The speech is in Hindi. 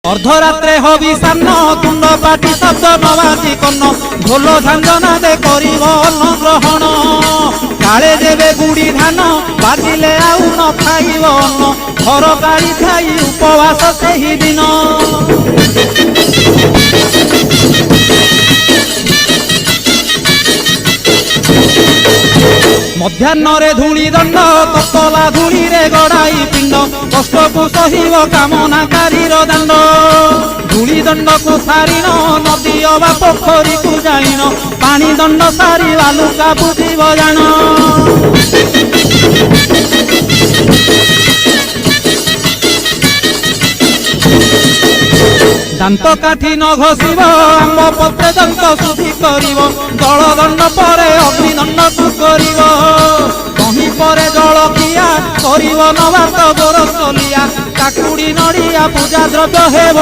अर्धरात्रे हबि सान्न तुंड पाटी शब्द नबाजी कन्न ढोल झांझना दे करिब अन्न ग्रहण काले देवे गुड़ी धान बाजिले आउ न खाइब अन्न घर गाड़ी खाई उपवास सेही दिन मध्याह्न धूली दंड ततला धूली रे गड़ाई पिंड कष्ट को सहिब कामनाकारी दांड धूली दंड को सारिन नदी अबा पोखरी को जाइन पानी दंड सारी बालुका बुझिब जान दांत काठी न घोषिब आंब पत्रे दंत शुद्धि करिब जल दंड पर अग्निदंड को करिब कहीं पर जल किया करिब नबात गोरसलिया काकुड़ी नड़िया पूजा द्रव्य हेब।